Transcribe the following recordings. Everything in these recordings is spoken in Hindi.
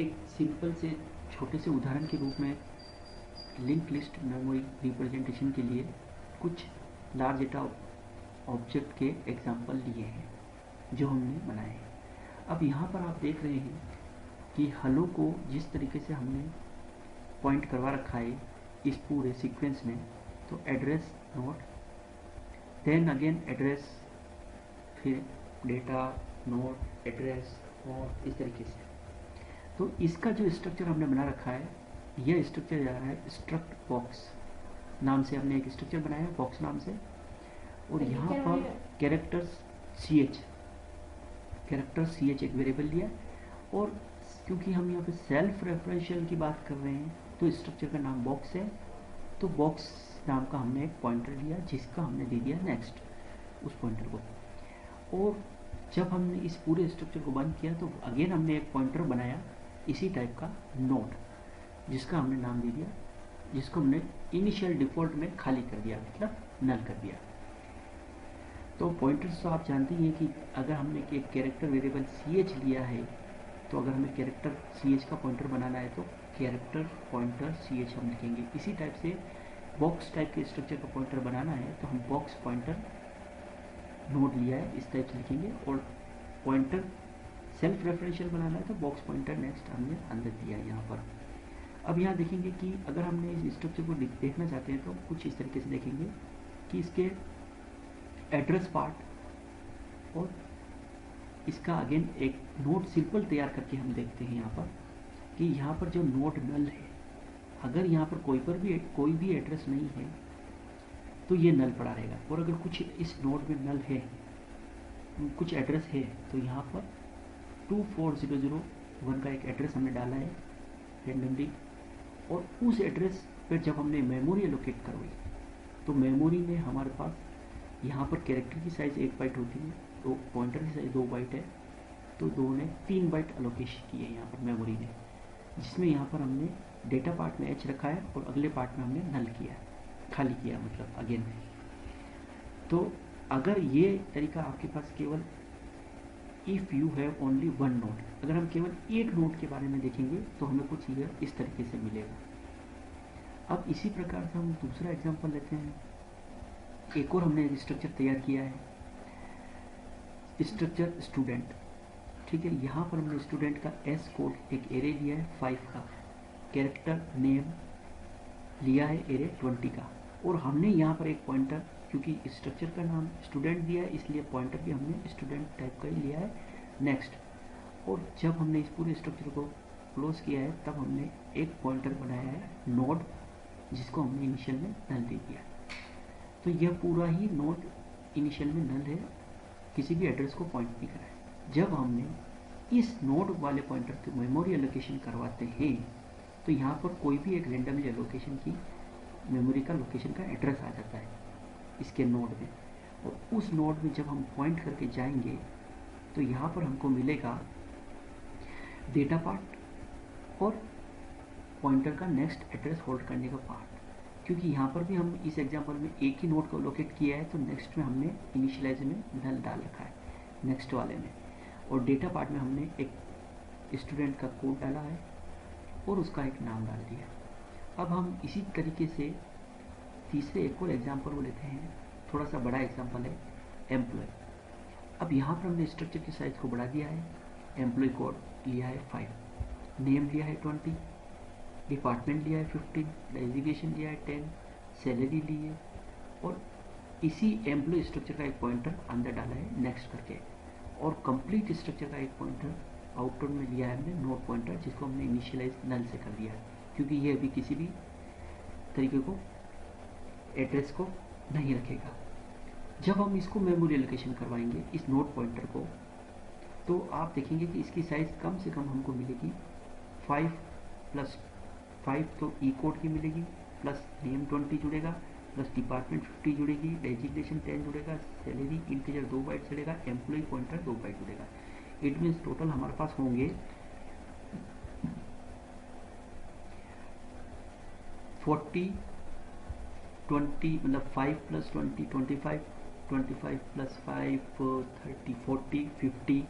एक सिंपल से छोटे से उदाहरण के रूप में लिंक लिस्ट मेमोरी रिप्रेजेंटेशन के लिए कुछ लार्ज डेटा ऑब्जेक्ट के एग्जाम्पल लिए हैं जो हमने बनाए हैं। अब यहाँ पर आप देख रहे हैं कि हेलो को जिस तरीके से हमने पॉइंट करवा रखा है इस पूरे सीक्वेंस में, तो address note, then again address, फिर डेटा नोट एड्रेस और इस तरीके से। तो इसका जो स्ट्रक्चर हमने बना रखा है, यह स्ट्रक्चर जा रहा है स्ट्रक्ट बॉक्स नाम से। हमने एक स्ट्रक्चर बनाया है बॉक्स नाम से, और यहाँ पर कैरेक्टर ch एक वेरिएबल लिया है। और क्योंकि हम यहाँ पे सेल्फ रेफरेंशियल की बात कर रहे हैं तो स्ट्रक्चर का नाम बॉक्स है, तो बॉक्स नाम का हमने एक पॉइंटर लिया जिसका हमने दे दिया नेक्स्ट उस पॉइंटर को। और जब हमने इस पूरे स्ट्रक्चर को बंद किया तो अगेन हमने एक पॉइंटर बनाया इसी टाइप का नोड, जिसका हमने नाम दे दिया, जिसको हमने इनिशियल डिफॉल्ट में खाली कर दिया, मतलब नल कर दिया। तो पॉइंटर्स तो आप जानते ही हैं कि अगर हमने एक कैरेक्टर वेरिएबल ch लिया है, तो अगर हमें कैरेक्टर ch का पॉइंटर बनाना है तो कैरेक्टर पॉइंटर ch हम लिखेंगे। इसी टाइप से बॉक्स टाइप के स्ट्रक्चर का पॉइंटर बनाना है तो हम बॉक्स पॉइंटर नोड लिया है इस टाइप से लिखेंगे। और पॉइंटर सेल्फ रेफरेंशियल बनाना है तो बॉक्स पॉइंटर नेक्स्ट हमने अंदर दिया है यहाँ पर। अब यहाँ देखेंगे कि अगर हमने इस स्ट्रक्चर को देखना चाहते हैं तो कुछ इस तरीके से देखेंगे कि इसके एड्रेस पार्ट और इसका अगेन एक नोड सिंपल तैयार करके हम देखते हैं यहाँ पर कि यहाँ पर जो नोड नल है, अगर यहाँ पर कोई भी एड्रेस नहीं है तो ये नल पड़ा रहेगा। और अगर कुछ इस नोड में नल है, कुछ एड्रेस है, तो यहाँ पर 24001 का एक एड्रेस हमने डाला है रेंडमली। और उस एड्रेस पर जब हमने मेमोरी एलोकेट करवाई तो मेमोरी में हमारे पास यहाँ पर कैरेक्टर की साइज़ 1 बाइट होती है, तो पॉइंटर की साइज़ 2 बाइट है, तो दो ने 3 बाइट एलोकेशन की है यहाँ पर मेमोरी ने, जिसमें यहाँ पर हमने डेटा पार्ट में h रखा है और अगले पार्ट में हमने नल किया है, खाली किया मतलब अगेन। तो अगर ये तरीका आपके पास केवल if you have only one node, अगर हम केवल एक नोड के बारे में देखेंगे तो हमें कुछ ये इस तरीके से मिलेगा। अब इसी प्रकार से हम दूसरा एग्जांपल लेते हैं। एक और हमने स्ट्रक्चर तैयार किया है, स्ट्रक्चर स्टूडेंट। ठीक है, यहाँ पर हमने स्टूडेंट का एस कोड एक एरे लिया है 5 का, कैरेक्टर नेम लिया है एरे 20 का, और हमने यहाँ पर एक पॉइंटर, क्योंकि स्ट्रक्चर का नाम स्टूडेंट दिया है इसलिए पॉइंटर भी हमने स्टूडेंट टाइप का ही लिया है नेक्स्ट। और जब हमने इस पूरे स्ट्रक्चर को क्लोज किया है तब हमने एक पॉइंटर बनाया है नोड, जिसको हमने इनिशियल में नल दे दिया। तो यह पूरा ही नोड इनिशियल में नल है, किसी भी एड्रेस को पॉइंट नहीं करा है। जब हमने इस नोड वाले पॉइंटर को मेमोरी एलोकेशन करवाते हैं तो यहाँ पर कोई भी एक रेंडमली एलोकेशन की मेमोरी का लोकेशन का एड्रेस आ जाता है इसके नोड में, और उस नोड में जब हम पॉइंट करके जाएंगे तो यहाँ पर हमको मिलेगा डेटा पार्ट और पॉइंटर का नेक्स्ट एड्रेस होल्ड करने का पार्ट। क्योंकि यहाँ पर भी हम इस एग्जांपल में एक ही नोड को लोकेट किया है तो नेक्स्ट में हमने इनिशियलाइज में नल डाल रखा है नेक्स्ट वाले में, और डेटा पार्ट में हमने एक स्टूडेंट का कोड डाला है और उसका एक नाम डाल दिया। अब हम इसी तरीके से तीसरे एक और एग्जांपल को लेते हैं, थोड़ा सा बड़ा एग्जांपल है एम्प्लॉय। अब यहाँ पर हमने स्ट्रक्चर की साइज को बढ़ा दिया है, एम्प्लॉय कोड लिया है 5, नेम लिया है 20, डिपार्टमेंट लिया है 15, डेजिग्नेशन लिया है 10, सैलरी ली है, और इसी एम्प्लॉय स्ट्रक्चर का एक पॉइंटर अंदर डाला है नेक्स्ट करके, और कंप्लीट स्ट्रक्चर का एक पॉइंटर आउटपुट में लिया है हमने नोड पॉइंटर, जिसको हमने इनिशियलाइज नल से कर दिया है, क्योंकि ये अभी किसी भी तरीके को एड्रेस को नहीं रखेगा। जब हम इसको मेमोरी एलोकेशन करवाएंगे इस नोड पॉइंटर को, तो आप देखेंगे कि इसकी साइज़ कम से कम हमको मिलेगी 5 + 5, तो ई कोड की मिलेगी, प्लस नेम 20 जुड़ेगा, प्लस डिपार्टमेंट 50 जुड़ेगी, डेजिग्नेशन 10 जुड़ेगा, सैलरी इंटीजर 2 बाइट चलेगा, एम्प्लॉय पॉइंटर 2 बाइट जुड़ेगा। इट मीन्स टोटल हमारे पास होंगे 40 20, मतलब 5 + 20 25, 25 + 5 30 40 50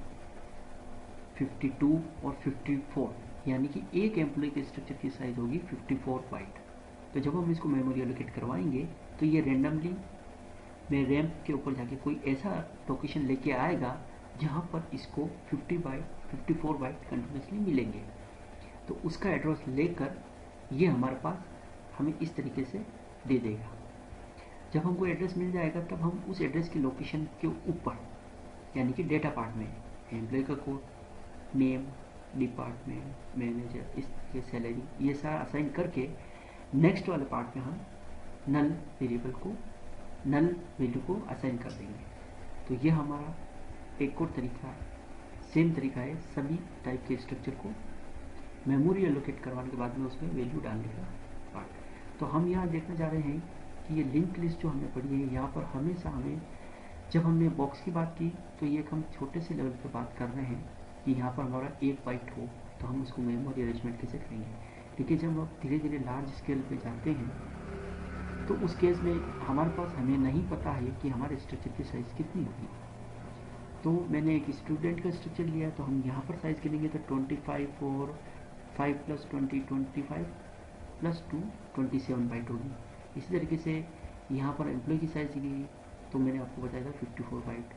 52 और 54, यानी कि एक एम्प्लॉय के स्ट्रक्चर की साइज होगी 54 बाइट। तो जब हम इसको मेमोरी एलोकेट करवाएंगे तो ये रेंडमली मैं रैम के ऊपर जाके कोई ऐसा लोकेशन लेके आएगा जहाँ पर इसको 54 बाइट कंटिन्यूसली मिलेंगे। तो उसका एड्रेस लेकर ये हमारे पास हमें इस तरीके से दे देगा। जब हमको एड्रेस मिल जाएगा तब हम उस एड्रेस की लोकेशन के ऊपर यानी कि डेटा पार्ट में एम्प्लॉय का कोड, नेम, डिपार्टमेंट, मैनेजर, इस तरीके सैलरी, ये सारा असाइन करके नेक्स्ट वाले पार्ट में हम नल वैल्यू को असाइन कर देंगे। तो ये हमारा एक और तरीका, सेम तरीका है सभी टाइप के स्ट्रक्चर को मेमोरी एलोकेट करवाने के बाद में उसमें वैल्यू डालने का पार्ट। तो हम यहाँ देखना चाह रहे हैं कि ये लिंक लिस्ट जो हमने पढ़ी है, यहाँ पर हमेशा हमें, जब हमने बॉक्स की बात की तो ये हम छोटे से लेवल पर बात कर रहे हैं कि यहाँ पर हमारा 1 बाइट हो तो हम उसको मेमोरी अरेंजमेंट कैसे करेंगे। लेकिन जब हम धीरे धीरे लार्ज स्केल पे जाते हैं तो उस केस में हमारे पास हमें नहीं पता है कि हमारे स्ट्रक्चर की साइज़ कितनी होगी। तो मैंने एक स्टूडेंट का स्ट्रक्चर लिया तो हम यहाँ पर साइज़ गिनेंगे तो 25 और 5 + 20 25 + 2 27 बाइट होगी। इसी तरीके से यहाँ पर एम्प्लॉय की साइज़ गिनेगी तो मैंने आपको बताया था 54 बाइट।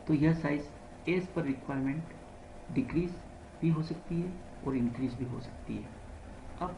तो यह साइज़ एज पर रिक्वायरमेंट डिक्रीज भी हो सकती है और इंक्रीज भी हो सकती है। अब